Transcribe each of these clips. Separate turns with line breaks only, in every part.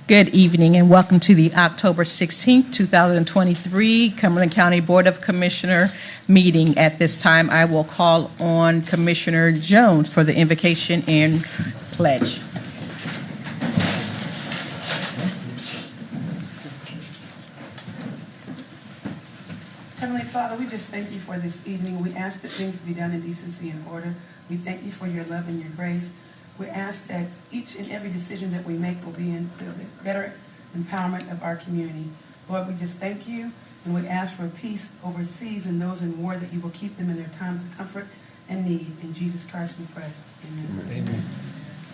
Good evening and welcome to the October 16th, 2023 Cumberland County Board of Commissioner meeting. At this time, I will call on Commissioner Jones for the invocation and pledge.
Heavenly Father, we just thank you for this evening. We ask that things be done in decency and order. We thank you for your love and your grace. We ask that each and every decision that we make will be in the better empowerment of our community. Lord, we just thank you, and we ask for peace overseas and those in war, that you will keep them in their times of comfort and need. In Jesus Christ we pray. Amen.
Amen.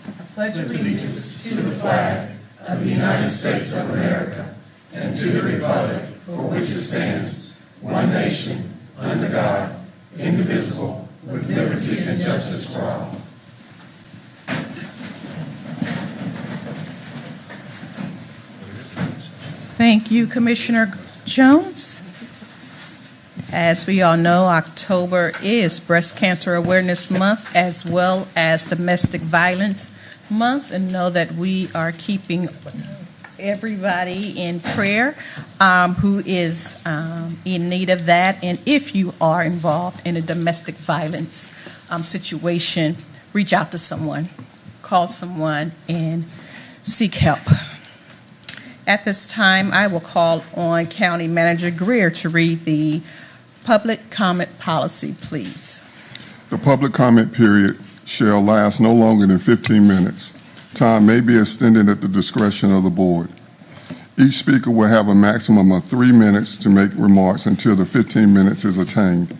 I pledge
Allegiance to the flag of the United States of America and to the republic for which it stands, one nation, under God, indivisible, with liberty and justice for all.
Thank you, Commissioner Jones. As we all know, October is Breast Cancer Awareness Month as well as Domestic Violence Month, and know that we are keeping everybody in prayer who is in need of that. And if you are involved in a domestic violence situation, reach out to someone, call someone, and seek help. At this time, I will call on County Manager Greer to read the public comment policy, please.
The public comment period shall last no longer than 15 minutes. Time may be extended at the discretion of the board. Each speaker will have a maximum of 3 minutes to make remarks until the 15 minutes is attained.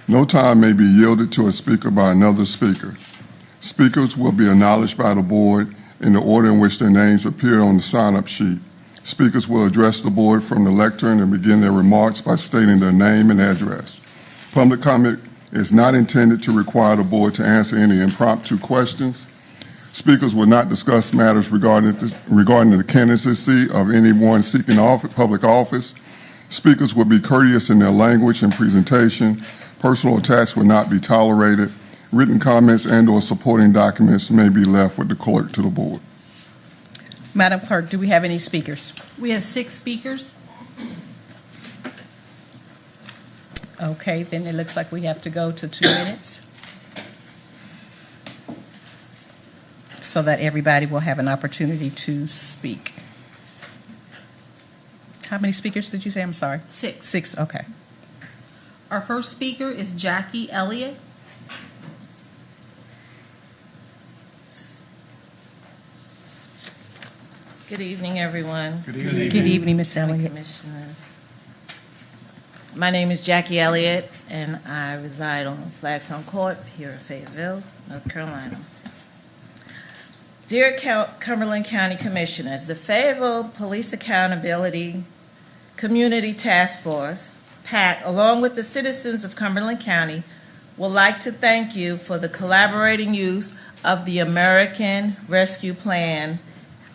No time may be yielded to a speaker by another speaker. Speakers will be acknowledged by the board in the order in which their names appear on the sign-up sheet. Speakers will address the board from the lectern and begin their remarks by stating their name and address. Public comment is not intended to require the board to answer any impromptu questions. Speakers will not discuss matters regarding the candidacy of anyone seeking public office. Speakers will be courteous in their language and presentation. Personal attacks will not be tolerated. Written comments and/or supporting documents may be left with the clerk to the board.
Madam Clerk, do we have any speakers?
We have 6 speakers.
Okay, then it looks like we have to go to 2 minutes so that everybody will have an opportunity to speak. How many speakers did you say? I'm sorry.
6.
6, okay.
Our first speaker is Jackie Elliott.
Good evening, everyone.
Good evening.
Good evening, Ms.
County
Elliott.
Commissioners. My name is Jackie Elliott, and I reside on Flagstone Court here in Fayetteville, North Carolina. Dear Cumberland County Commissioners, the Fayetteville Police Accountability Community Task Force, PAC, along with the citizens of Cumberland County, would like to thank you for the collaborating use of the American Rescue Plan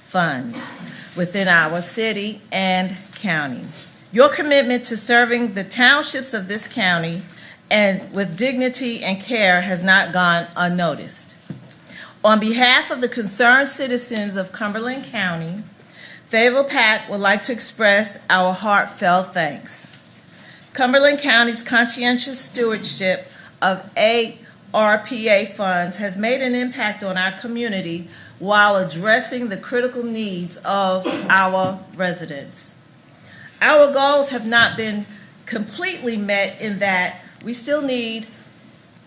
funds within our city and county. Your commitment to serving the townships of this county and with dignity and care has not gone unnoticed. On behalf of the concerned citizens of Cumberland County, Fayetteville PAC would like to express our heartfelt thanks. Cumberland County's conscientious stewardship of ARPA funds has made an impact on our community while addressing the critical needs of our residents. Our goals have not been completely met in that we still need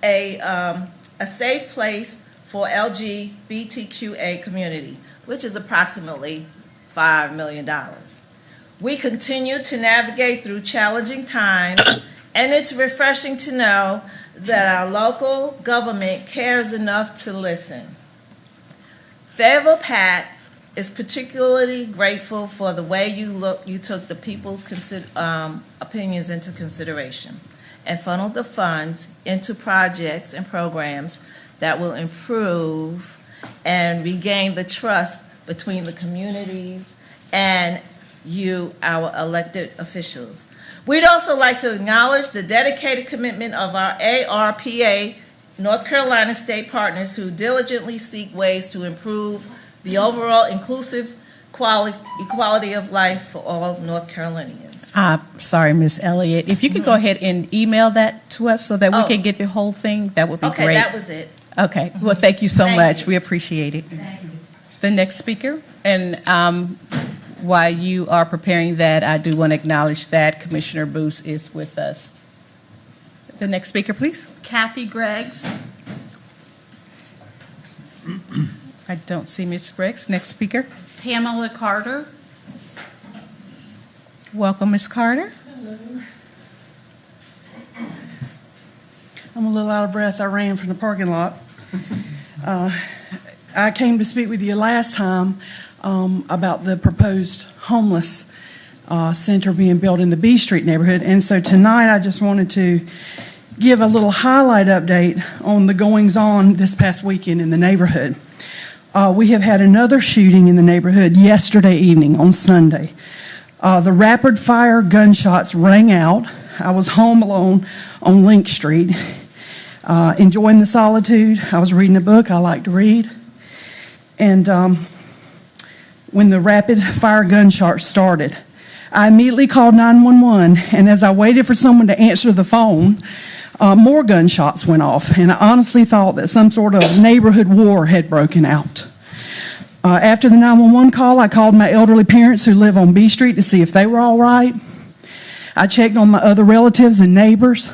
a safe place for LGBTQA community, which is approximately $5 million. We continue to navigate through challenging times, and it's refreshing to know that our local government cares enough to listen. Fayetteville PAC is particularly grateful for the way you took the people's opinions into consideration and funneled the funds into projects and programs that will improve and regain the trust between the communities and you, our elected officials. We'd also like to acknowledge the dedicated commitment of our ARPA North Carolina state partners who diligently seek ways to improve the overall inclusive equality of life for all North Carolinians.
Sorry, Miss Elliott. If you could go ahead and email that to us so that we
Oh.
can get the whole thing, that would be
Okay,
great.
that was it.
Okay, well, thank you so
Thank
much.
you.
We appreciate it. The next speaker, and while you are preparing that, I do want to acknowledge that Commissioner Booth is with us. The next speaker, please.
Kathy Greggs.
I don't see Ms. Briggs. Next speaker.
Pamela Carter.
Welcome, Ms. Carter.
I'm a little out of breath. I ran from the parking lot. I came to speak with you last time about the proposed homeless center being built in the B Street neighborhood. And so tonight I just wanted to give a little highlight update on the goings-on this past weekend in the neighborhood. We have had another shooting in the neighborhood yesterday evening on Sunday. The rapid-fire gunshots rang out. I was home alone on Link Street, enjoying the solitude. I was reading a book I like to read. And when the rapid-fire gunshots started, I immediately called 911, and as I waited for someone to answer the phone, more gunshots went off, and I honestly thought that some sort of neighborhood war had broken out. After the 911 call, I called my elderly parents who live on B Street to see if they were all right. I checked on my other relatives and neighbors.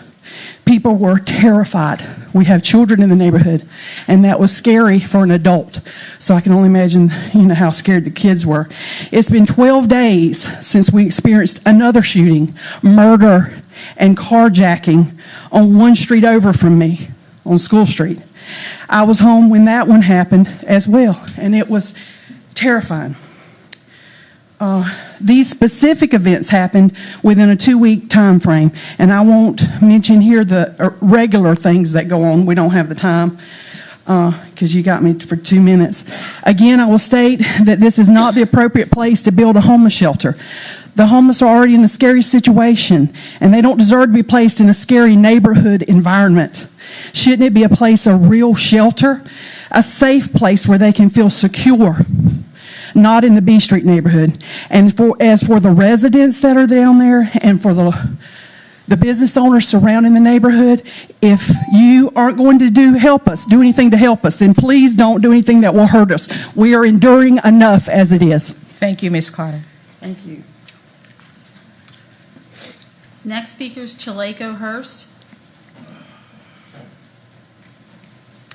People were terrified. We have children in the neighborhood, and that was scary for an adult. So I can only imagine, how scared the kids were. It's been 12 days since we experienced another shooting, murder, and carjacking on one street over from me, on School Street. I was home when that one happened as well, and it was terrifying. These specific events happened within a 2-week time frame, and I won't mention here the regular things that go on. We don't have the time because you got me for 2 minutes. Again, I will state that this is not the appropriate place to build a homeless shelter. The homeless are already in a scary situation, and they don't deserve to be placed in a scary neighborhood environment. Shouldn't it be a place of real shelter, a safe place where they can feel secure? Not in the B Street neighborhood. And as for the residents that are down there and for the business owners surrounding the neighborhood, if you aren't going to do anything to help us, then please don't do anything that will hurt us. We are enduring enough as it is.
Thank you, Ms. Carter.
Thank you.
Next speaker is Chaleco Hurst.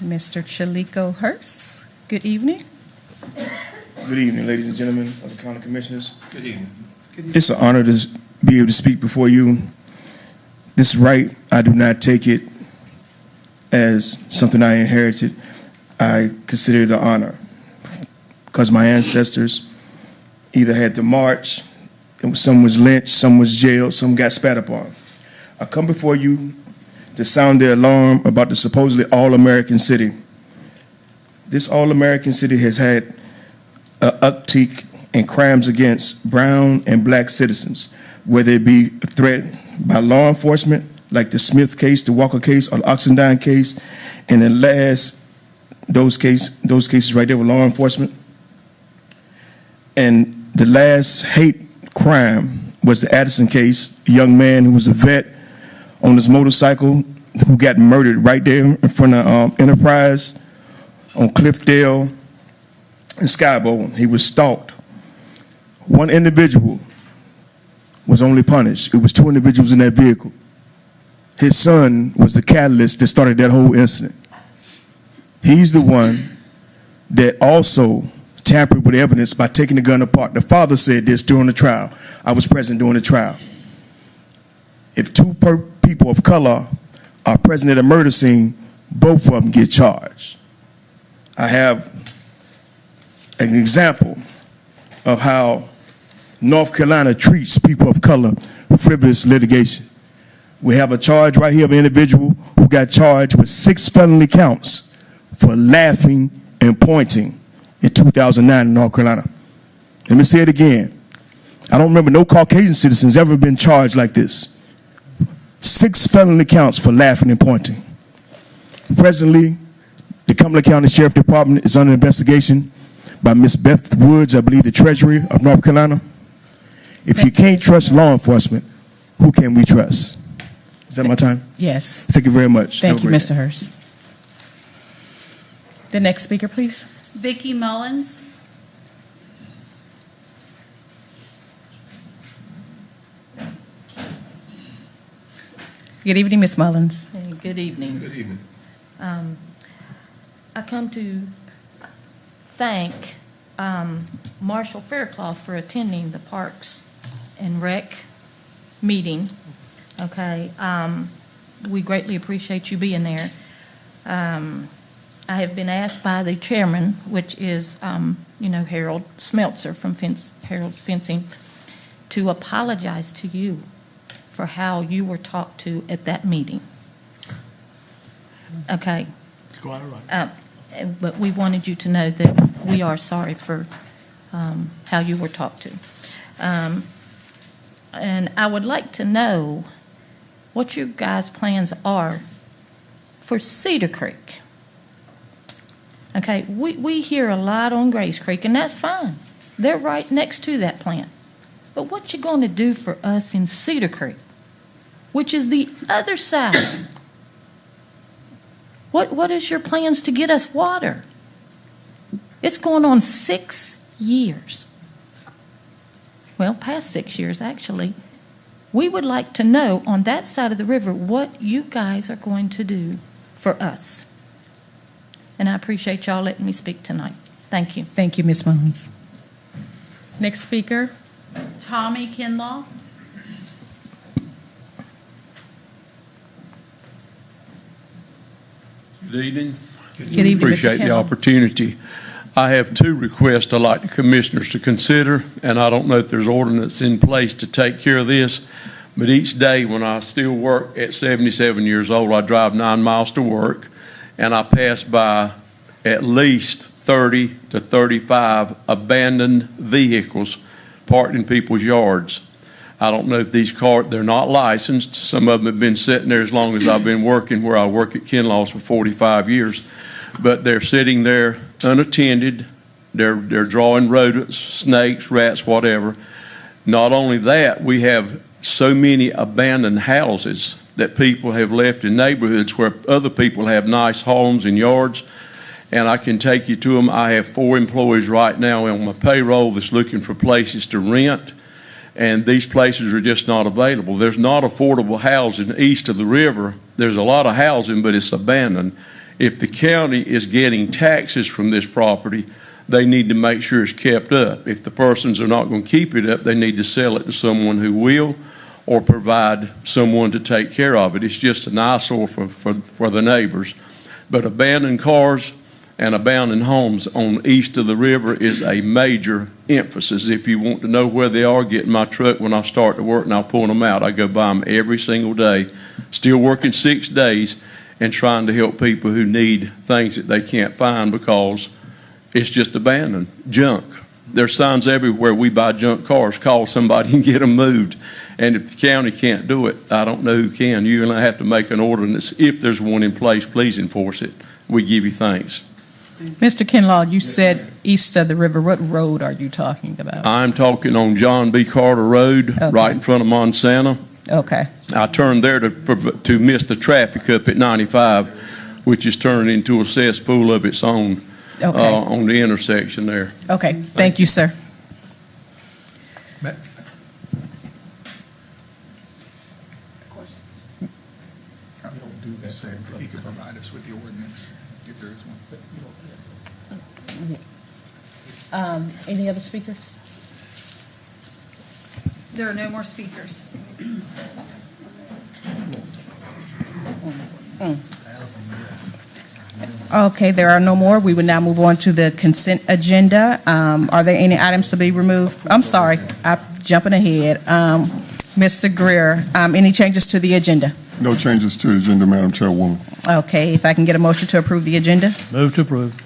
Mr. Chaleco Hurst, good evening.
Good evening, ladies and gentlemen of the County Commissioners. Good evening. It's an honor to be able to speak before you. This right, I do not take it as something I inherited. I consider it an honor because my ancestors either had to march, and some was lynched, some was jailed, some got spat upon. I come before you to sound the alarm about the supposedly all-American city. This all-American city has had an uptick in crimes against brown and black citizens, whether it be a threat by law enforcement, like the Smith case, the Walker case, or the Oxendine case, and then those cases right there with law enforcement. And the last hate crime was the Addison case, a young man who was a vet on his motorcycle who got murdered right there in front of Enterprise on Cliffdale and Skybow. He was stalked. One individual was only punished. It was 2 individuals in that vehicle. His son was the catalyst that started that whole incident. He's the one that also tampered with evidence by taking the gun apart. The father said this during the trial. I was present during the trial. If 2 people of color are present at a murder scene, both of them get charged. I have an example of how North Carolina treats people of color frivolous litigation. We have a charge right here of an individual who got charged with 6 felony counts for laughing and pointing in 2009 in North Carolina. Let me say it again. I don't remember no Caucasian citizens ever been charged like this. 6 felony counts for laughing and pointing. Presently, the Cumberland County Sheriff Department is under investigation
by Ms. Beth Woods, I believe the Treasury of North Carolina. If you can't trust law enforcement, who can we trust? Is that my time?
Yes.
Thank you very much.
Thank
Have
you,
a great
Mr. Hurst. The next speaker, please.
Vicki Mullins.
Good evening, Ms. Mullins.
Hey, good evening.
Good evening.
I come to thank Marshall Faircloth for attending the Parks and Rec meeting. Okay, we greatly appreciate you being there. I have been asked by the chairman, which is, Harold Smeltzer from Harold's Fencing, to apologize to you for how you were talked to at that meeting. Okay.
It's quite all right.
But we wanted you to know that we are sorry for how you were talked to. And I would like to know what your guys' plans are for Cedar Creek. Okay, we hear a lot on Grace Creek, and that's fine. They're right next to that plant. But what you going to do for us in Cedar Creek, which is the other side? What is your plans to get us water? It's going on 6 years. Well, past 6 years, actually. We would like to know on that side of the river what you guys are going to do for us. And I appreciate y'all letting me speak tonight. Thank you.
Thank you, Ms. Mullins. Next speaker.
Tommy Kinlaw.
Good evening.
Good evening, Mr.
Appreciate the
Kendall.
opportunity. I have 2 requests I'd like the commissioners to consider, and I don't know if there's ordinance in place to take care of this, but each day when I still work at 77 years old, I drive 9 miles to work, and I pass by at least 30 to 35 abandoned vehicles parked in people's yards. I don't know if these cars, they're not licensed. Some of them have been sitting there as long as I've been working, where I work at Kinlaw's for 45 years. But they're sitting there unattended. They're drawing rodents, snakes, rats, whatever. Not only that, we have so many abandoned houses that people have left in neighborhoods where other people have nice homes and yards. And I can take you to them. I have 4 employees right now on my payroll that's looking for places to rent. And these places are just not available. There's not affordable housing east of the river. There's a lot of housing, but it's abandoned. If the county is getting taxes from this property, they need to make sure it's kept up. If the persons are not going to keep it up, they need to sell it to someone who will, or provide someone to take care of it. It's just an eyesore for the neighbors. But abandoned cars and abandoned homes on east of the river is a major emphasis. If you want to know where they are, get in my truck when I start to work and I'll pull them out. I go by them every single day, still working 6 days and trying to help people who need things that they can't find because it's just abandoned, junk. There's signs everywhere, we buy junk cars, call somebody and get them moved. And if the county can't do it, I don't know who can. You're going to have to make an ordinance. If there's one in place, please enforce it. We give you thanks.
Mr. Kinlaw, you said east of the river. What road are you talking about?
I'm talking on John B. Carter Road,
Okay.
right in front of Montana.
Okay.
I turned there to miss the traffic up at 95, which is turning into a cesspool of its own
Okay.
on the intersection there.
Okay. Thank you, sir.
You don't do that, so he could provide us with the ordinance, if there is one.
Any other speakers?
There are no more speakers.
Okay, there are no more. We would now move on to the consent agenda. Are there any items to be removed? I'm sorry, I'm jumping ahead. Mr. Greer, any changes to the agenda?
No changes to the agenda, Madam Chairwoman.
Okay, if I can get a motion to approve the agenda?
Move to approve.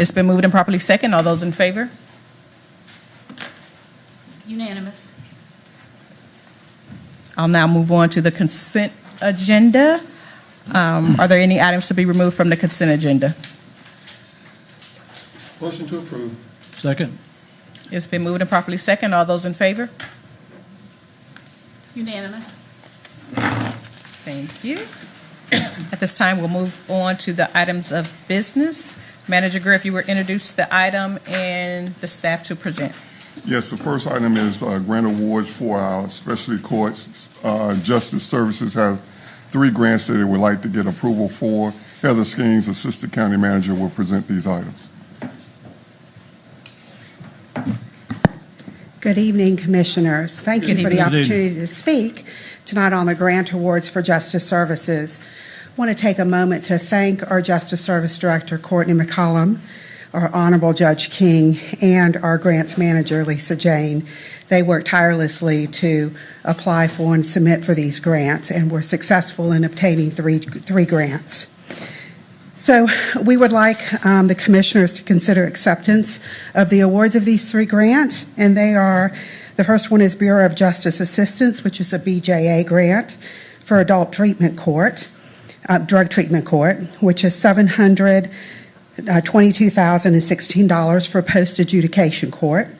It's been moved and properly second. All those in favor?
Unanimous.
I'll now move on to the consent agenda. Are there any items to be removed from the consent agenda?
Motion to approve.
Second.
It's been moved and properly second. All those in favor?
Unanimous.
Thank you. At this time, we'll move on to the items of business. Manager Greer, if you would introduce the item and the staff to present.
Yes, the first item is grant awards for our specialty courts. Justice Services have 3 grants that they would like to get approval for. Heather Skeens, Assistant County Manager, will present these items.
Good evening, Commissioners. Thank you for the opportunity to speak tonight on the grant awards for Justice Services. I want to take a moment to thank our Justice Service Director, Courtney McCollum, our Honorable Judge King, and our grants manager, Lisa Jane. They worked tirelessly to apply for and submit for these grants, and were successful in obtaining three grants. So we would like the Commissioners to consider acceptance of the awards of these 3 grants, and they are, the first one is Bureau of Justice Assistance, which is a BJA grant for Adult Treatment Court, Drug Treatment Court, which is $722,016 for post-adjudication court.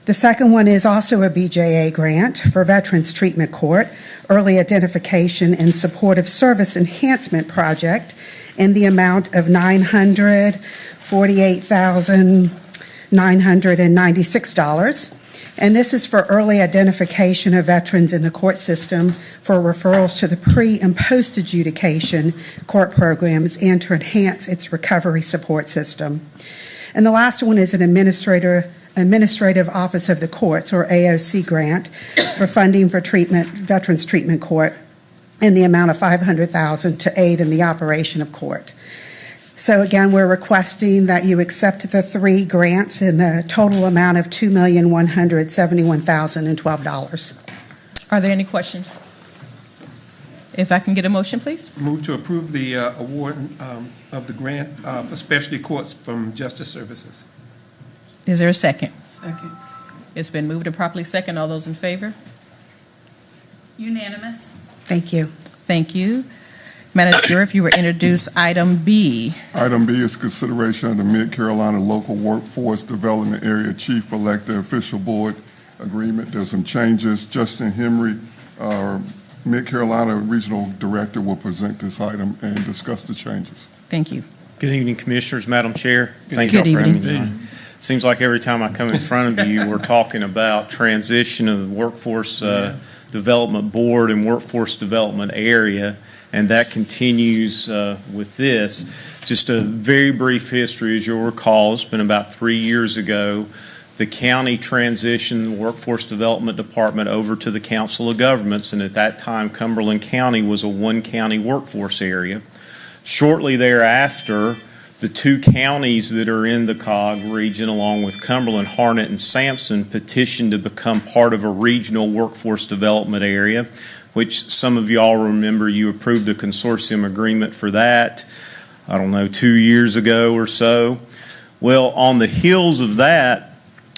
The second one is also a BJA grant for Veterans Treatment Court, Early Identification and Supportive Service Enhancement Project, in the amount of $948,996. And this is for early identification of veterans in the court system for referrals to the pre- and post-adjudication court programs and to enhance its recovery support system. And the last one is an Administrative Office of the Courts, or AOC grant, for funding for Veterans Treatment Court in the amount of $500,000 to aid in the operation of court. So again, we're requesting that you accept the 3 grants in the total amount of $2,171,012.
Are there any questions? If I can get a motion, please.
Move to approve the award of the grant for specialty courts from Justice Services.
Is there a second?
Second.
It's been moved and properly second. All those in favor?
Unanimous.
Thank you.
Thank you. Manager, if you would introduce item B.
Item B is consideration of the Mid-Carolina Local Workforce Development Area Chief Elected Official Board Agreement. There's some changes. Justin Henry, our Mid-Carolina Regional Director, will present this item and discuss the changes.
Thank you.
Good evening, Commissioners, Madam Chair. Thank
Good
you all for having
evening.
me tonight. Seems like every time I come in front of you, we're talking about transition of the Workforce Development Board and Workforce Development Area, and that continues with this. Just a very brief history, as you'll recall, it's been about 3 years ago, the county transitioned the Workforce Development Department over to the Council of Governments, and at that time, Cumberland County was a 1-county workforce area. Shortly thereafter, the 2 counties that are in the COG region, along with Cumberland, Harnett, and Sampson, petitioned to become part of a regional workforce development area, which some of y'all remember you approved a consortium agreement for that, 2 years ago or so. Well, on the heels of that,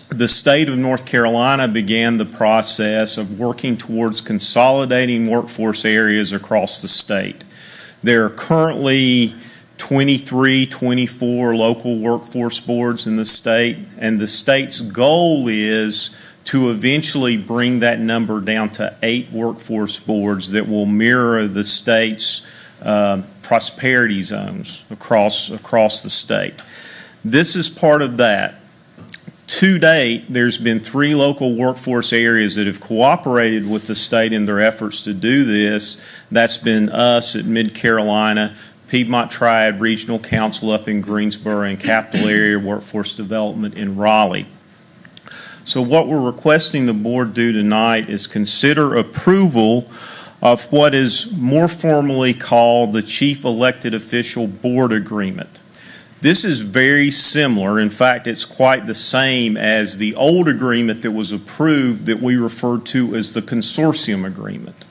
the state of North Carolina began the process of working towards consolidating workforce areas across the state. There are currently 23, 24 local workforce boards in the state, and the state's goal is to eventually bring that number down to 8 workforce boards that will mirror the state's prosperity zones across the state. This is part of that. To date, there's been 3 local workforce areas that have cooperated with the state in their efforts to do this. That's been us at Mid-Carolina, Piedmont Triad Regional Council up in Greensboro, and Capital Area Workforce Development in Raleigh. So what we're requesting the board do tonight is consider approval of what is more formally called the Chief Elected Official Board Agreement. This is very similar. In fact, it's quite the same as the old agreement that was approved that we referred to as the consortium agreement.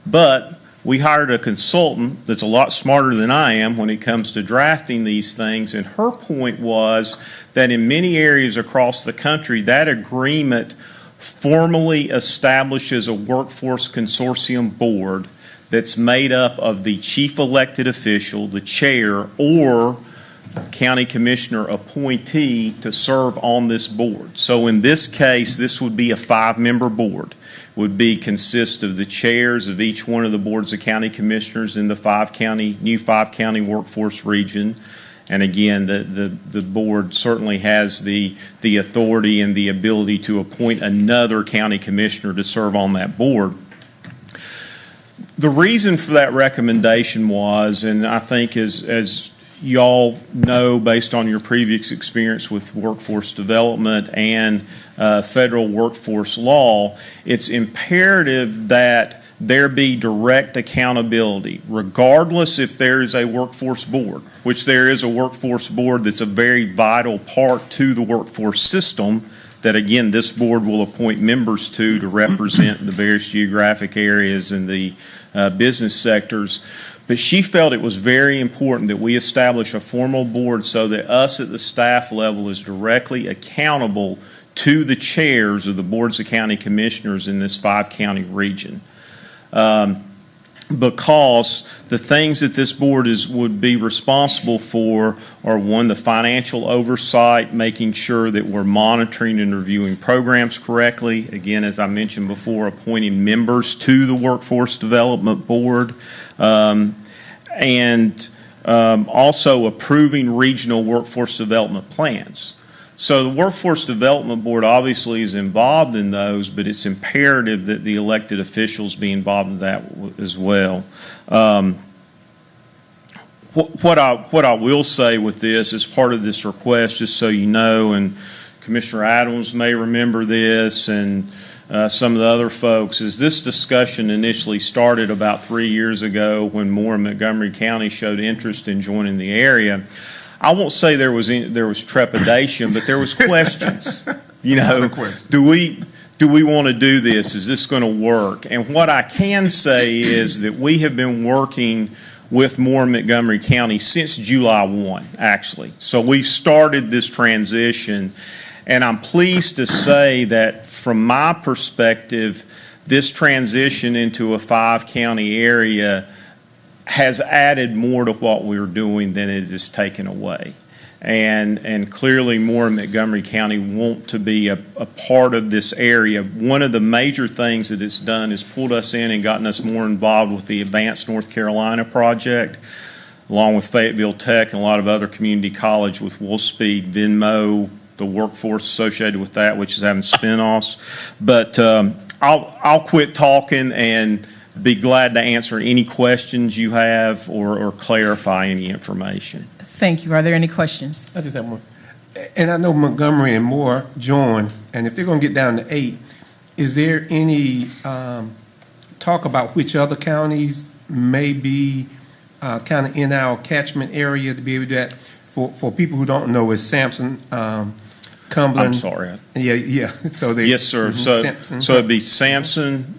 But we hired a consultant that's a lot smarter than I am when it comes to drafting these things, and her point was that in many areas across the country, that agreement formally establishes a workforce consortium board that's made up of the chief elected official, the chair, or county commissioner appointee to serve on this board. So in this case, this would be a 5-member board. Would consist of the chairs of each one of the boards of county commissioners in the new 5-county workforce region. And again, the board certainly has the authority and the ability to appoint another county commissioner to serve on that board. The reason for that recommendation was, and I think as y'all know based on your previous experience with workforce development and federal workforce law, it's imperative that there be direct accountability, regardless if there is a workforce board, which there is a workforce board that's a very vital part to the workforce system that, again, this board will appoint members to represent the various geographic areas and the business sectors. But she felt it was very important that we establish a formal board so that us at the staff level is directly accountable to the chairs of the boards of county commissioners in this 5-county region. Because the things that this board would be responsible for are, one, the financial oversight, making sure that we're monitoring and reviewing programs correctly. Again, as I mentioned before, appointing members to the Workforce Development Board, and also approving regional workforce development plans. So the Workforce Development Board obviously is involved in those, but it's imperative that the elected officials be involved in that as well. What I will say with this as part of this request, just so you know, and Commissioner Adams may remember this, and some of the other folks, is this discussion initially started about 3 years ago when Moore and Montgomery County showed interest in joining the area. I won't say there was trepidation, but there was questions. You know, do we want to do this? Is this going to work? And what I can say is that we have been working with Moore and Montgomery County since July 1, actually. So we started this transition, and I'm pleased to say that from my perspective, this transition into a 5-county area has added more to what we're doing than it has taken away. And clearly Moore and Montgomery County want to be a part of this area. One of the major things that it's done is pulled us in and gotten us more involved with the Advanced North Carolina project, along with Fayetteville Tech and a lot of other community college with Wolfspeed, Venmo, the workforce associated with that, which is having spinoffs. But I'll quit talking and be glad to answer any questions you have or clarify any information.
Thank you. Are there any questions?
I just have one. And I know Montgomery and Moore joined, and if they're going to get down to 8, is there any talk about which other counties may be kind of in our catchment area to be able to do that? For people who don't know, is Sampson, Cumberland.
I'm sorry.
Yeah. So
yes, sir.
Sampson,
so it'd be Sampson,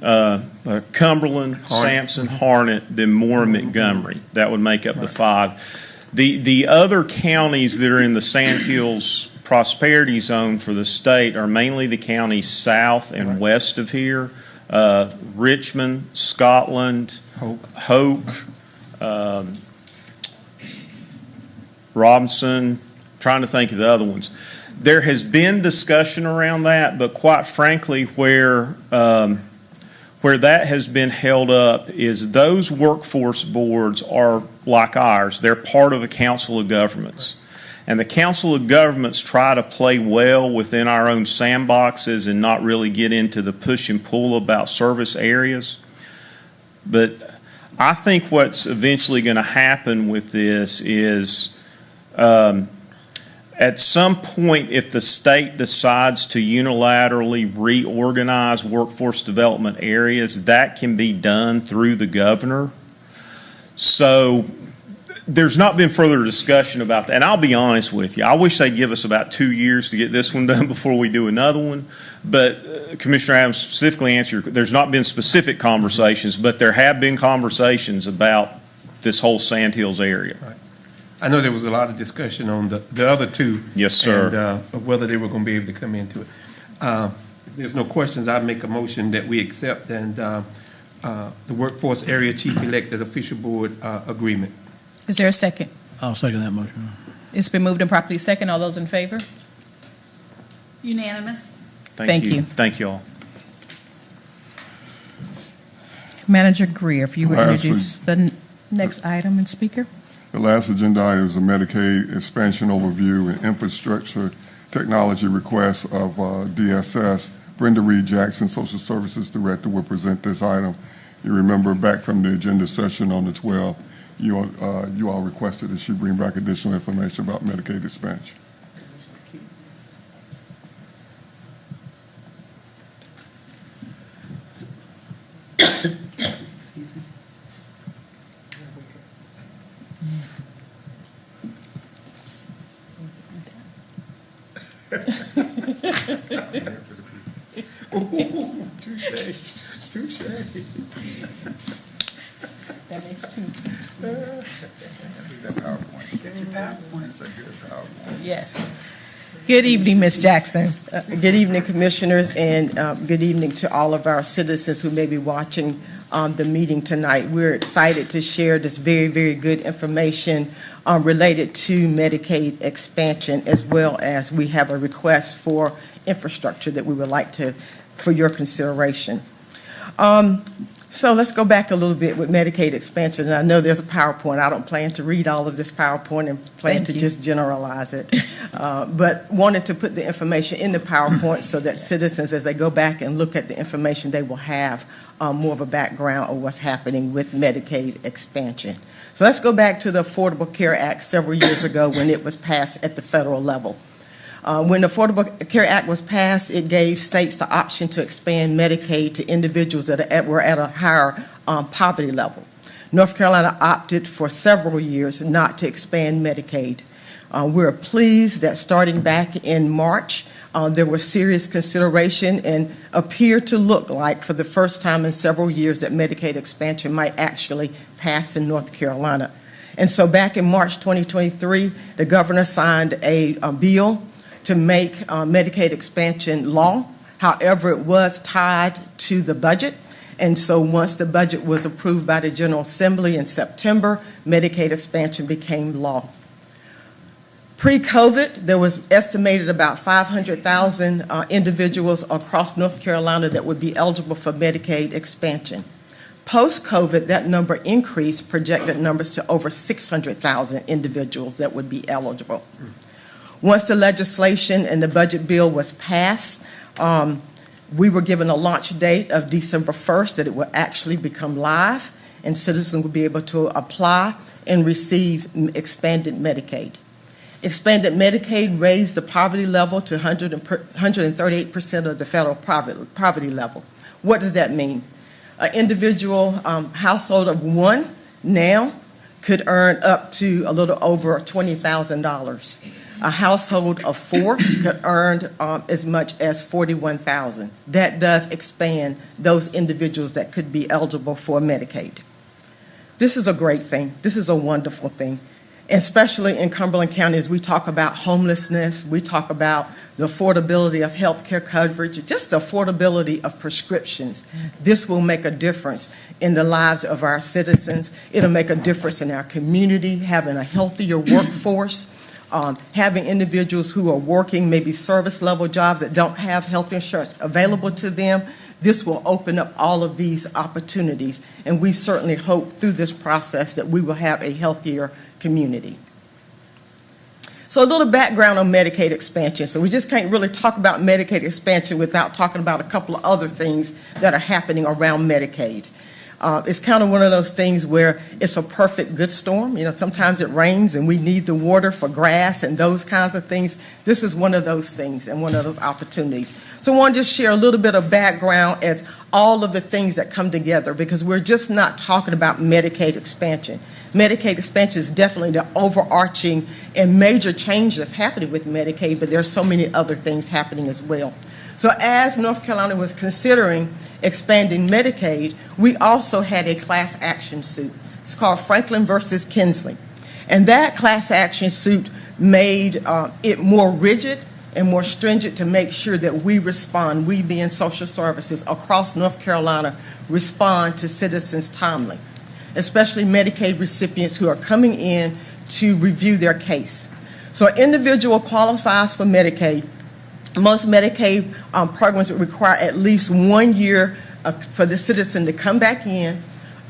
Cumberland, Sampson, Harnett, then Moore and Montgomery. That would make up the 5. The other counties that are in the Sandhills prosperity zone for the state are mainly the counties south and west of here. Richmond, Scotland, Hoke, Robinson. Trying to think of the other ones. There has been discussion around that, but quite frankly, where that has been held up is those workforce boards are like ours. They're part of a council of governments. And the council of governments try to play well within our own sandboxes and not really get into the push and pull about service areas. But I think what's eventually going to happen with this is at some point, if the state decides to unilaterally reorganize workforce development areas, that can be done through the governor. So there's not been further discussion about that. And I'll be honest with you, I wish they'd give us about 2 years to get this one done before we do another one. But Commissioner Adams specifically answered, there's not been specific conversations, but there have been conversations about this whole Sandhills area.
Right. I know there was a lot of discussion on the other 2.
Yes, sir.
And whether they were going to be able to come into it. If there's no questions, I make a motion that we accept and the Workforce Area Chief Elected Official Board agreement.
Is there a second?
I'll second that motion.
It's been moved and properly second. All those in favor?
Unanimous.
Thank you.
Thank you all.
Manager Greer, if you would
Lastly-
introduce the next item and speaker.
The last agenda item is a Medicaid expansion overview and infrastructure technology request of DSS. Brenda Reed Jackson, Social Services Director, will present this item. You remember back from the agenda session on the 12th, you all requested that she bring back additional information about Medicaid expansion.
Excuse me.
Touche.
That makes two. Yes. Good evening, Ms. Jackson.
Good evening, Commissioners, and good evening to all of our citizens who may be watching the meeting tonight. We're excited to share this very, very good information related to Medicaid expansion, as well as we have a request for infrastructure that we would like for your consideration. So let's go back a little bit with Medicaid expansion. And I know there's a PowerPoint. I don't plan to read all of this PowerPoint and plan to just generalize it. But wanted to put the information in the PowerPoint so that citizens, as they go back and look at the information, they will have more of a background of what's happening with Medicaid expansion. So let's go back to the Affordable Care Act several years ago when it was passed at the federal level. When the Affordable Care Act was passed, it gave states the option to expand Medicaid to individuals that were at a higher poverty level. North Carolina opted for several years not to expand Medicaid. We're pleased that starting back in March, there was serious consideration and appeared to look like for the first time in several years that Medicaid expansion might actually pass in North Carolina. And so back in March 2023, the governor signed a bill to make Medicaid expansion law. However, it was tied to the budget. And so once the budget was approved by the General Assembly in September, Medicaid expansion became law. Pre-COVID, there was estimated about 500,000 individuals across North Carolina that would be eligible for Medicaid expansion. Post-COVID, that number increased, projected numbers to over 600,000 individuals that would be eligible. Once the legislation and the budget bill was passed, we were given a launch date of December 1st that it would actually become live and citizens would be able to apply and receive expanded Medicaid. Expanded Medicaid raised the poverty level to 138% of the federal poverty level. What does that mean? An individual household of one now could earn up to a little over $20,000. A household of four could earn as much as $41,000. That does expand those individuals that could be eligible for Medicaid. This is a great thing. This is a wonderful thing, especially in Cumberland County as we talk about homelessness, we talk about the affordability of health care coverage, just the affordability of prescriptions. This will make a difference in the lives of our citizens. It'll make a difference in our community, having a healthier workforce. Having individuals who are working maybe service level jobs that don't have health insurance available to them, this will open up all of these opportunities. And we certainly hope through this process that we will have a healthier community. So a little background on Medicaid expansion. So we just can't really talk about Medicaid expansion without talking about a couple of other things that are happening around Medicaid. It's kind of one of those things where it's a perfect good storm. You know, sometimes it rains and we need the water for grass and those kinds of things. This is one of those things and one of those opportunities. So I want to just share a little bit of background as all of the things that come together because we're just not talking about Medicaid expansion. Medicaid expansion is definitely the overarching and major change that's happening with Medicaid, but there are so many other things happening as well. So as North Carolina was considering expanding Medicaid, we also had a class action suit. It's called Franklin versus Kinsley. And that class action suit made it more rigid and more stringent to make sure that we respond, we being social services across North Carolina, respond to citizens timely, especially Medicaid recipients who are coming in to review their case. So an individual qualifies for Medicaid. Most Medicaid programs require at least 1 year for the citizen to come back in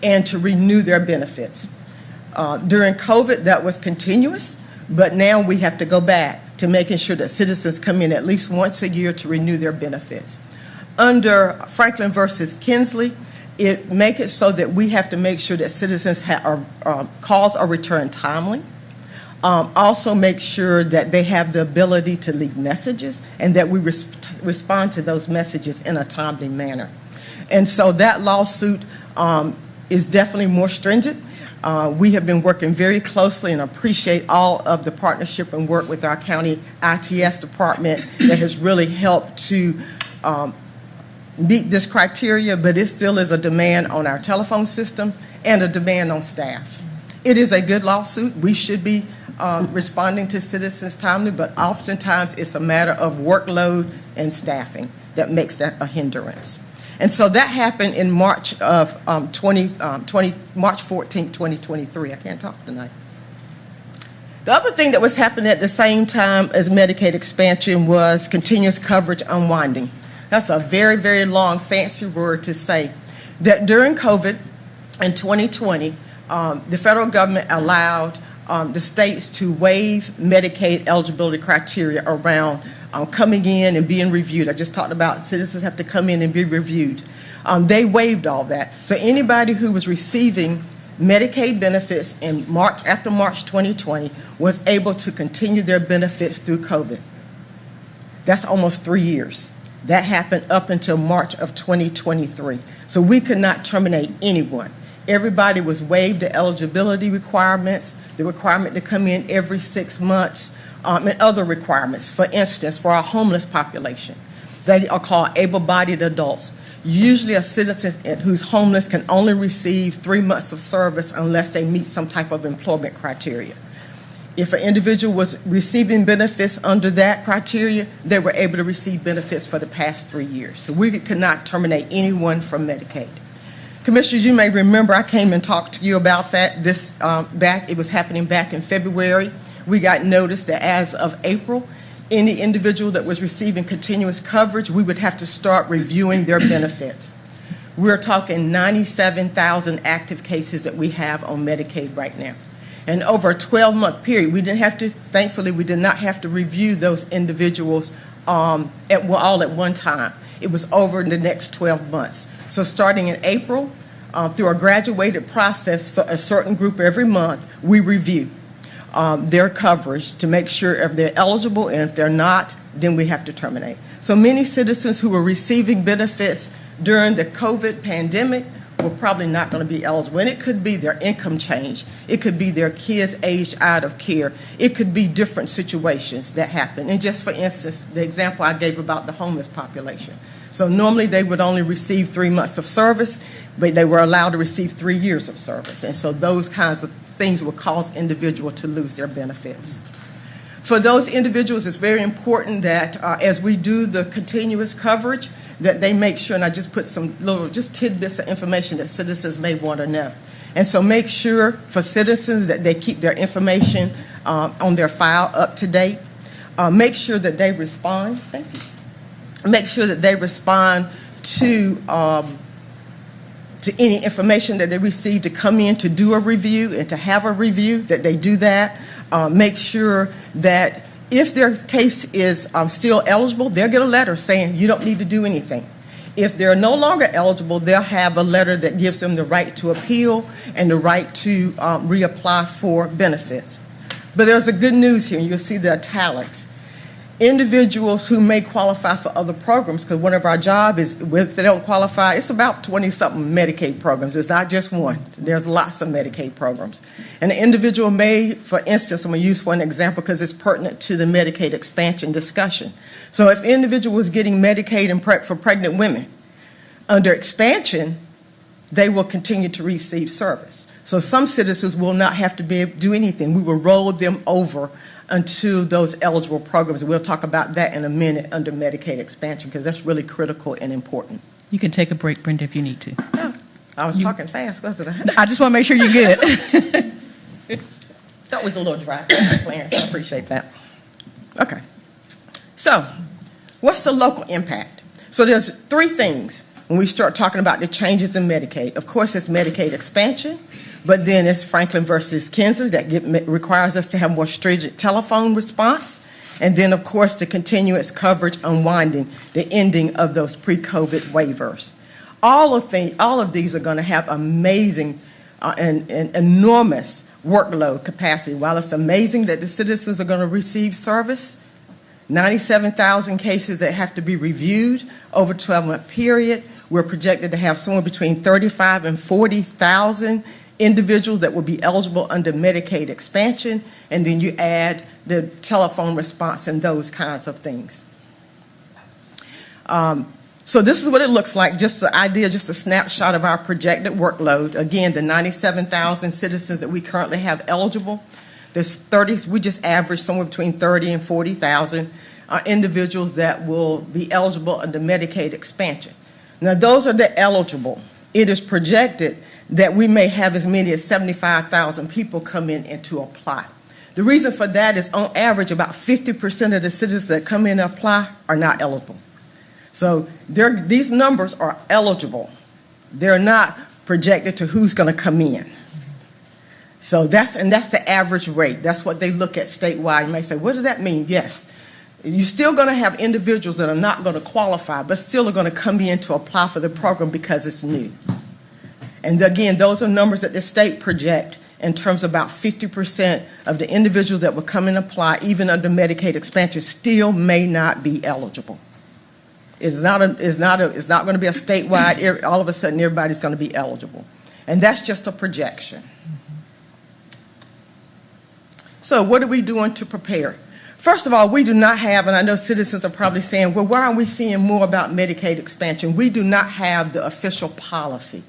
and to renew their benefits. During COVID, that was continuous, but now we have to go back to making sure that citizens come in at least once a year to renew their benefits. Under Franklin versus Kinsley, it makes it so that we have to make sure that citizens calls are returned timely. Also make sure that they have the ability to leave messages and that we respond to those messages in a timely manner. And so that lawsuit is definitely more stringent. We have been working very closely and appreciate all of the partnership and work with our county ITS department that has really helped to meet this criteria, but it still is a demand on our telephone system and a demand on staff. It is a good lawsuit. We should be responding to citizens timely, but oftentimes it's a matter of workload and staffing that makes that a hindrance. And so that happened in March of March 14, 2023. I can't talk tonight. The other thing that was happening at the same time as Medicaid expansion was continuous coverage unwinding. That's a very, very long, fancy word to say that during COVID in 2020, the federal government allowed the states to waive Medicaid eligibility criteria around coming in and being reviewed. I just talked about citizens have to come in and be reviewed. They waived all that. So anybody who was receiving Medicaid benefits in after March 2020 was able to continue their benefits through COVID. That's almost 3 years. That happened up until March of 2023. So we could not terminate anyone. Everybody was waived the eligibility requirements, the requirement to come in every 6 months, and other requirements. For instance, for our homeless population, they are called able-bodied adults. Usually a citizen who's homeless can only receive 3 months of service unless they meet some type of employment criteria. If an individual was receiving benefits under that criteria, they were able to receive benefits for the past 3 years. So we could not terminate anyone from Medicaid. Commissioners, you may remember I came and talked to you about that it was happening back in February. We got notice that as of April, any individual that was receiving continuous coverage, we would have to start reviewing their benefits. We're talking 97,000 active cases that we have on Medicaid right now. And over a 12-month period, thankfully, we did not have to review those individuals all at one time. It was over the next 12 months. So starting in April, through a graduated process, so a certain group every month, we review their coverage to make sure if they're eligible, and if they're not, then we have to terminate. So many citizens who were receiving benefits during the COVID pandemic were probably not going to be eligible. And it could be their income change. It could be their kids aged out of care. It could be different situations that happen. And just for instance, the example I gave about the homeless population. So normally they would only receive 3 months of service, but they were allowed to receive 3 years of service. And so those kinds of things will cause individuals to lose their benefits. For those individuals, it's very important that as we do the continuous coverage, that they make sure, and I just put some little tidbits of information that citizens may want to know. And so make sure for citizens that they keep their information on their file up to date. Make sure that they respond. Thank you. Make sure that they respond to any information that they receive to come in to do a review and to have a review, that they do that. Make sure that if their case is still eligible, they'll get a letter saying you don't need to do anything. If they're no longer eligible, they'll have a letter that gives them the right to appeal and the right to reapply for benefits. But there's a good news here, and you'll see the italics. Individuals who may qualify for other programs, because one of our jobs is, if they don't qualify, it's about 20-something Medicaid programs. It's not just one. There's lots of Medicaid programs. And the individual may, for instance, I'm going to use for an example because it's pertinent to the Medicaid expansion discussion. So if an individual was getting Medicaid for pregnant women, under expansion, they will continue to receive service. So some citizens will not have to be able to do anything. We will roll them over until those eligible programs. We'll talk about that in a minute under Medicaid expansion because that's really critical and important.
You can take a break, Brenda, if you need to.
Yeah, I was talking fast, wasn't I?
I just want to make sure you're good.
So That was a little dry, Clarence. I appreciate that. Okay. So, what's the local impact? So there's three things when we start talking about the changes in Medicaid. Of course, it's Medicaid expansion, but then it's Franklin versus Kinsley that requires us to have more stringent telephone response. And then, of course, the continuous coverage unwinding, the ending of those pre-COVID waivers. All of these are going to have amazing and enormous workload capacity. While it's amazing that the citizens are going to receive service, 97,000 cases that have to be reviewed over a 12-month period. We're projected to have somewhere between 35 and 40,000 individuals that will be eligible under Medicaid expansion, and then you add the telephone response and those kinds of things. So this is what it looks like, just an idea, just a snapshot of our projected workload. Again, the 97,000 citizens that we currently have eligible. We just average somewhere between 30 and 40,000 individuals that will be eligible under Medicaid expansion. Now, those are the eligible. It is projected that we may have as many as 75,000 people come in and to apply. The reason for that is, on average, about 50% of the citizens that come in and apply are not eligible. So these numbers are eligible. They're not projected to who's going to come in. So that's the average rate. That's what they look at statewide. You may say, what does that mean? Yes, you're still going to have individuals that are not going to qualify, but still are going to come in to apply for the program because it's new. And again, those are numbers that the state project in terms of about 50% of the individuals that will come and apply, even under Medicaid expansion, still may not be eligible. It's not going to be a statewide, all of a sudden everybody's going to be eligible. And that's just a projection. So what are we doing to prepare? First of all, we do not have, and I know citizens are probably saying, well, why aren't we seeing more about Medicaid expansion? We do not have the official policy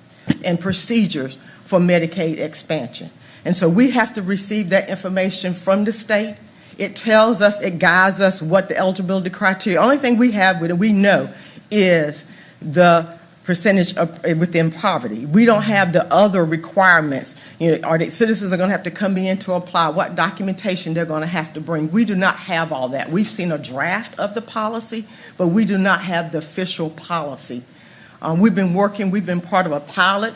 and procedures for Medicaid expansion. And so we have to receive that information from the state. It tells us, it guides us what the eligibility criteria. The only thing we have that we know is the percentage within poverty. We don't have the other requirements. Are the citizens are going to have to come in to apply, what documentation they're going to have to bring. We do not have all that. We've seen a draft of the policy, but we do not have the official policy. We've been part of a pilot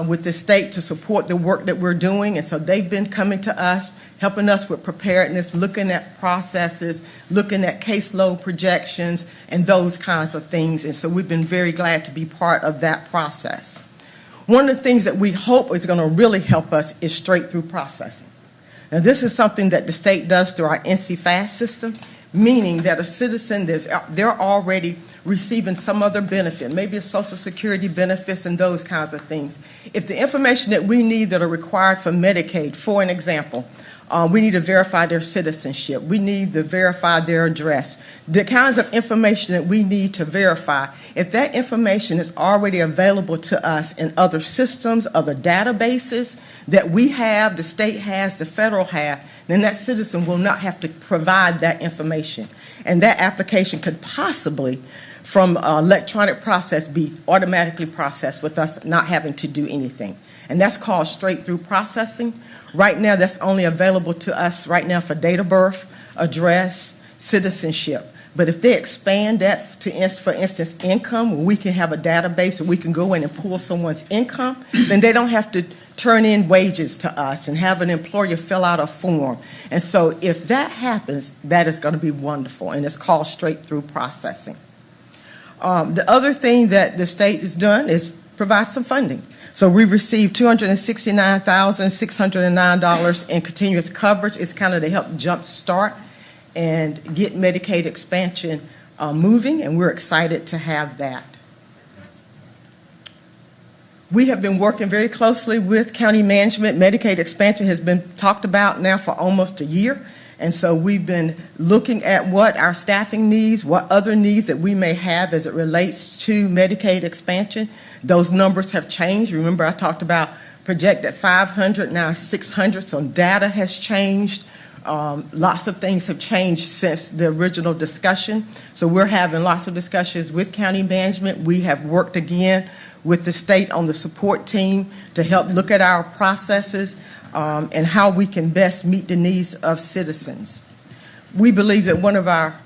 with the state to support the work that we're doing, and so they've been coming to us, helping us with preparedness, looking at processes, looking at caseload projections, and those kinds of things, and so we've been very glad to be part of that process. One of the things that we hope is going to really help us is straight-through processing. Now, this is something that the state does through our NC Fast system, meaning that a citizen, they're already receiving some other benefit, maybe a Social Security benefits and those kinds of things. If the information that we need that are required for Medicaid, for an example, we need to verify their citizenship. We need to verify their address. The kinds of information that we need to verify, if that information is already available to us in other systems, other databases that we have, the state has, the federal have, then that citizen will not have to provide that information. And that application could possibly, from electronic process, be automatically processed with us not having to do anything. And that's called straight-through processing. Right now, that's only available to us right now for date of birth, address, citizenship. But if they expand that to, for instance, income, where we can have a database and we can go in and pull someone's income, then they don't have to turn in wages to us and have an employer fill out a form. And so if that happens, that is going to be wonderful, and it's called straight-through processing. The other thing that the state has done is provide some funding. So we received $269,609 in continuous coverage. It's kind of to help jumpstart and get Medicaid expansion moving, and we're excited to have that. We have been working very closely with county management. Medicaid expansion has been talked about now for almost a year. And so we've been looking at what our staffing needs, what other needs that we may have as it relates to Medicaid expansion. Those numbers have changed. Remember, I talked about projected 500, now 600, so data has changed. Lots of things have changed since the original discussion. So we're having lots of discussions with county management. We have worked again with the state on the support team to help look at our processes. and how we can best meet the needs of citizens. We believe that one of our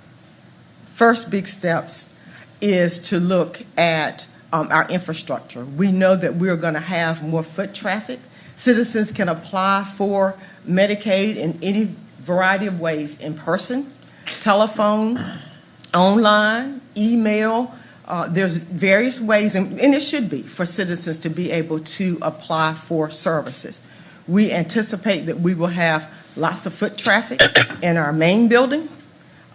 first big steps is to look at our infrastructure. We know that we're going to have more foot traffic. Citizens can apply for Medicaid in any variety of ways: in person, telephone, online, email. There's various ways, and it should be, for citizens to be able to apply for services. We anticipate that we will have lots of foot traffic in our main building,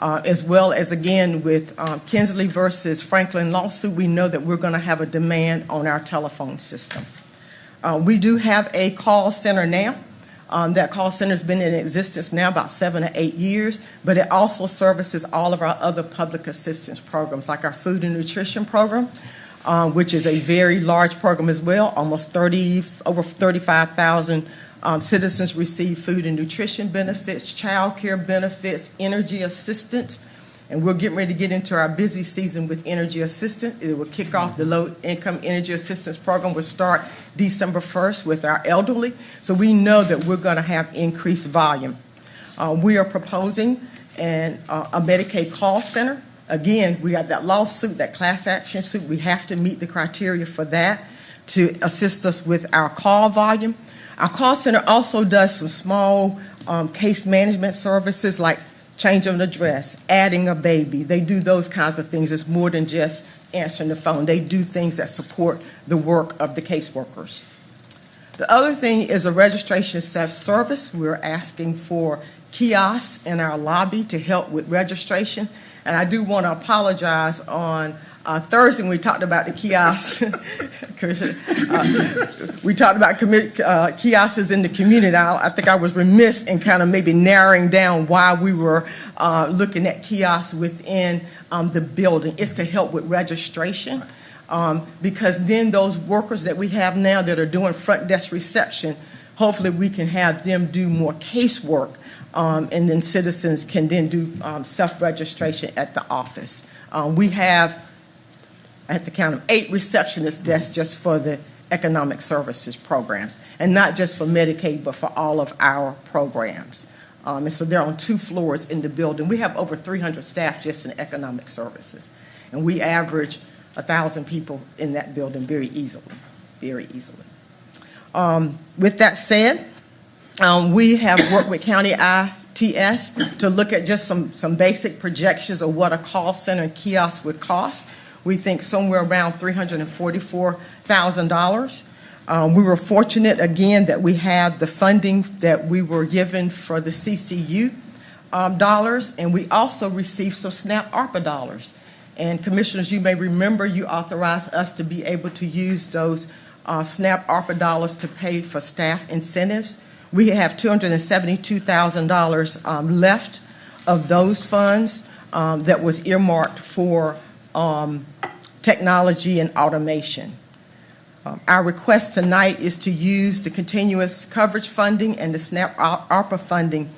as well as, again, with Kinsley versus Franklin lawsuit, we know that we're going to have a demand on our telephone system. We do have a call center now. That call center has been in existence now about 7 or 8 years, but it also services all of our other public assistance programs, like our food and nutrition program, which is a very large program as well. Over 35,000 citizens receive food and nutrition benefits, child care benefits, energy assistance, and we're getting ready to get into our busy season with energy assistance. It will kick off the low-income energy assistance program. Will start December 1st with our elderly, so we know that we're going to have increased volume. We are proposing a Medicaid call center. Again, we got that lawsuit, that class action suit. We have to meet the criteria for that to assist us with our call volume. Our call center also does some small case management services like change of an address, adding a baby. They do those kinds of things. It's more than just answering the phone. They do things that support the work of the caseworkers. The other thing is a registration self-service. We're asking for kiosks in our lobby to help with registration. And I do want to apologize. On Thursday, when we talked about the kiosks, we talked about kiosks in the community. I think I was remiss in kind of maybe narrowing down why we were looking at kiosks within the building. It's to help with registration, because then those workers that we have now that are doing front desk reception, hopefully we can have them do more casework, and then citizens can then do self-registration at the office. We have, I have to count them, 8 receptionist desks just for the economic services programs, and not just for Medicaid, but for all of our programs. And so they're on 2 floors in the building. We have over 300 staff just in economic services, and we average 1,000 people in that building very easily, very easily. With that said, we have worked with County ITS to look at just some basic projections of what a call center and kiosk would cost. We think somewhere around $344,000. We were fortunate, again, that we have the funding that we were given for the CCU dollars, and we also received some SNAP ARPA dollars. And commissioners, you may remember you authorized us to be able to use those SNAP ARPA dollars to pay for staff incentives. We have $272,000 left of those funds that was earmarked for technology and automation. Our request tonight is to use the continuous coverage funding and the SNAP ARPA funding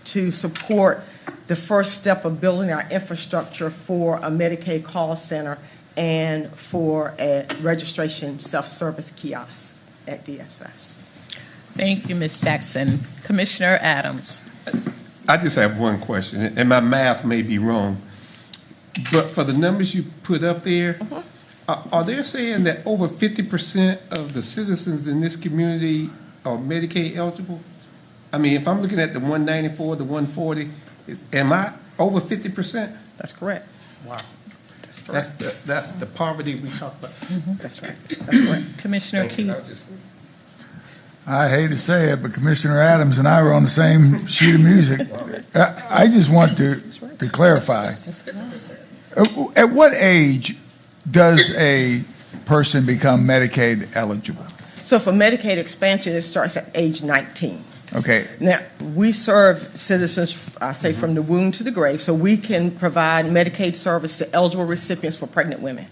to support the first step of building our infrastructure for a Medicaid call center and for a registration self-service kiosk at DSS.
Thank you, Ms. Jackson. Commissioner Adams.
I just have one question, and my math may be wrong, but for the numbers you put up there, are they saying that over 50% of the citizens in this community are Medicaid eligible? I mean, if I'm looking at the 194, the 140, am I over 50%?
That's correct.
Wow. That's correct. That's the poverty we talk about.
That's right. That's correct.
Commissioner Keith.
I hate to say it, but Commissioner Adams and I were on the same sheet of music. I just want to clarify. At what age does a person become Medicaid eligible?
So for Medicaid expansion, it starts at age 19.
Okay.
Now, we serve citizens, I say, from the womb to the grave, so we can provide Medicaid service to eligible recipients for pregnant women.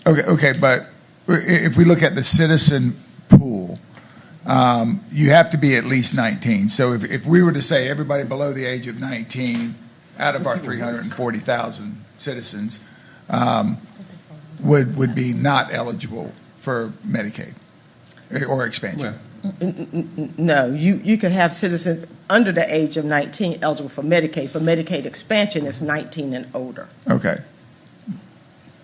Okay, but if we look at the citizen pool, you have to be at least 19. So if we were to say everybody below the age of 19 out of our 340,000 citizens would be not eligible for Medicaid or expansion.
No, you could have citizens under the age of 19 eligible for Medicaid. For Medicaid expansion, it's 19 and older.
Okay.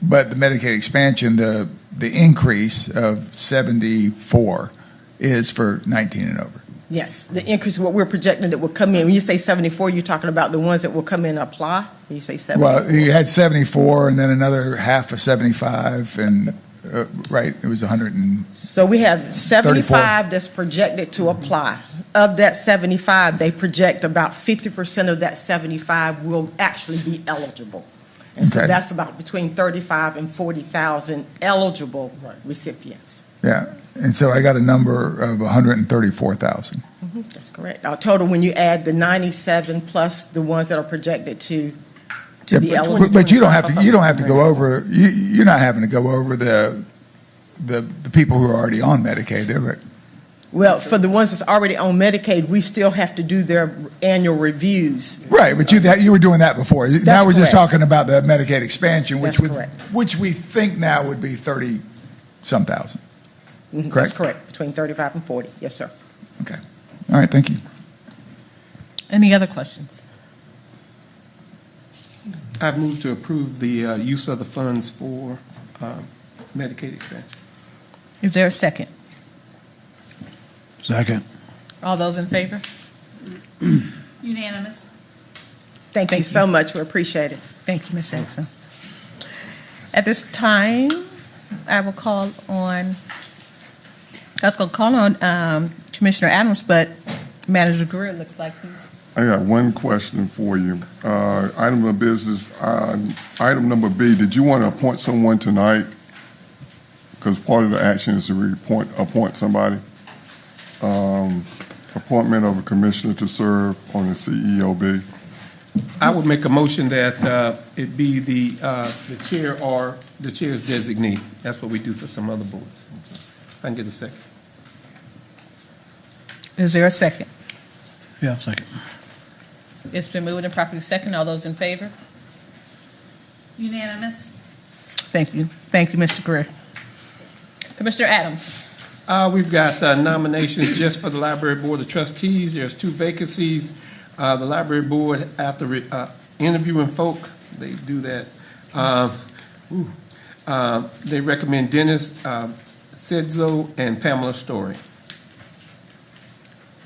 But the Medicaid expansion, the increase of 74 is for 19 and over.
Yes, the increase, what we're projecting that will come in. When you say 74, you're talking about the ones that will come in and apply? When you say 74?
Well, you had 74 and then another half of 75 and, right, it was 100 and...
So we have 75 that's projected to apply. Of that 75, they project about 50% of that 75 will actually be eligible. And so
Okay.
that's about between 35 and 40,000 eligible recipients.
Yeah, and so I got a number of 134,000.
That's correct. Our total, when you add the 97 plus the ones that are projected to be eligible.
But you don't have to go over, you're not having to go over the people who are already on Medicaid, they're,
Well, for the ones that's already on Medicaid, we still have to do their annual reviews.
right, but you were doing that before. Now we're just
correct.
talking about the Medicaid expansion,
That's correct.
which we think now would be 30-some thousand.
That's
Correct?
correct, between 35 and 40. Yes, sir.
Okay, all right, thank you.
Any other questions?
I move to approve the use of the funds for Medicaid expansion.
Is there a second?
Second.
All those in favor?
Unanimous.
Thank you so much. We appreciate it.
Thank you, Ms. Jackson. At this time, I will call on, I was going to call on Commissioner Adams, but Manager Greer looks like he's.
I got one question for you. Item of business, item number B, did you want to appoint someone tonight? Because part of the action is to appoint somebody. Appointment of a commissioner to serve on the CEOB.
I would make a motion that it be the chair or the chair's designee. That's what we do for some other boards. If I can get a second.
Is there a second?
Yeah, second.
It's been moved and properly second. All those in favor?
Unanimous.
Thank you. Thank you, Mr. Greer. Commissioner Adams.
We've got nominations just for the Library Board of Trustees. There's 2 vacancies. The Library Board, after interviewing folk, they do that. They recommend Dennis Sedzo and Pamela Story.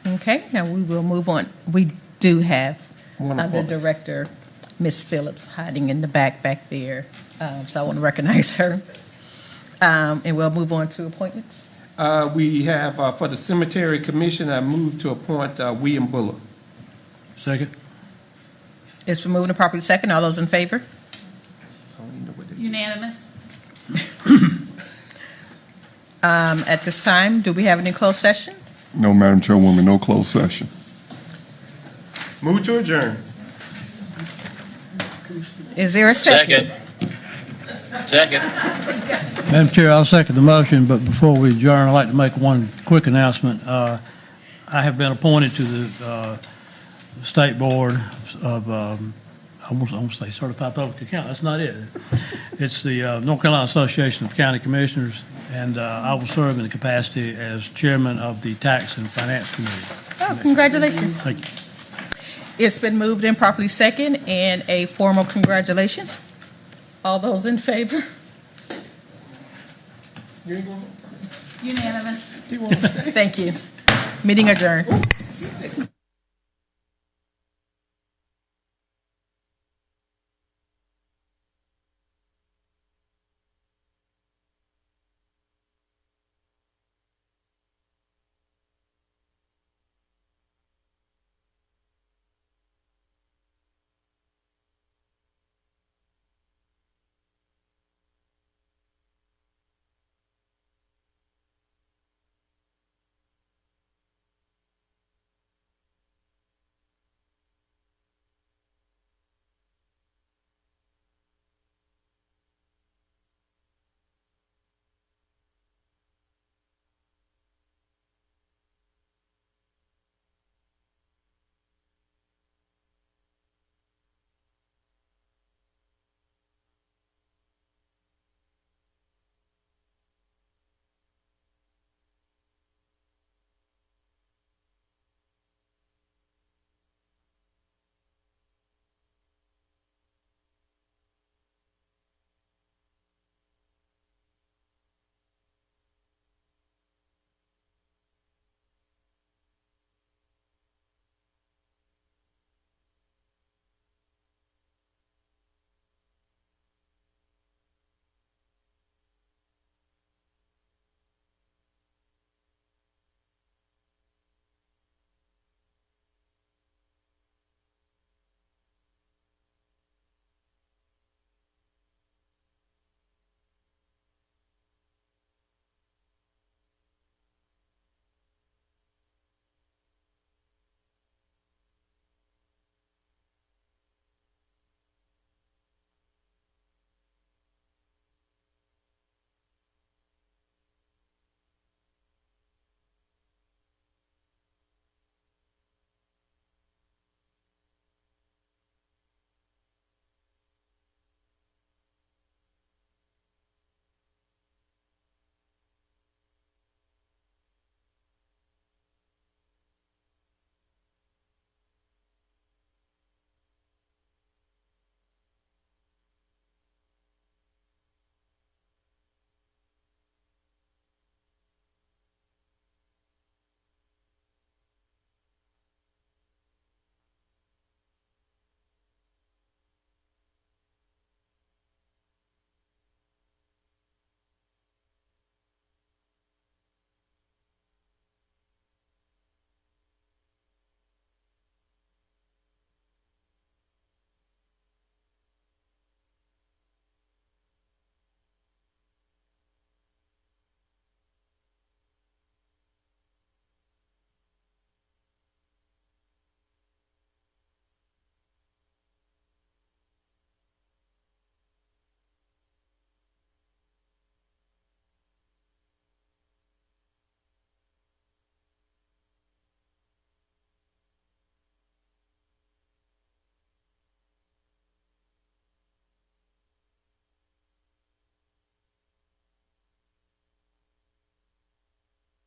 Okay, now we will move on. We do have
One
the
appointment.
director, Ms. Phillips, hiding in the back there. So I want to recognize her. And we'll move on to appointments.
We have, for the Cemetery Commission, I move to appoint William Buller.
Second.
It's been moved and properly second. All those in favor?
Unanimous.
At this time, do we have any closed session?
No, Madam Chairwoman, no closed session.
Move to adjourn.
Is there a second?
Second.
Madam Chair, I'll second the motion, but before we adjourn, I'd like to make one quick announcement. I have been appointed to the State Board of, I won't say Certified Public Accountant, that's not it. It's the North Carolina Association of County Commissioners, and I will serve in the capacity as Chairman of the Tax and Finance Committee.
Oh, congratulations.
Thank you.
It's been moved and properly second, and a formal congratulations. All those in favor?
Unanimous.
Thank you. Meeting adjourned.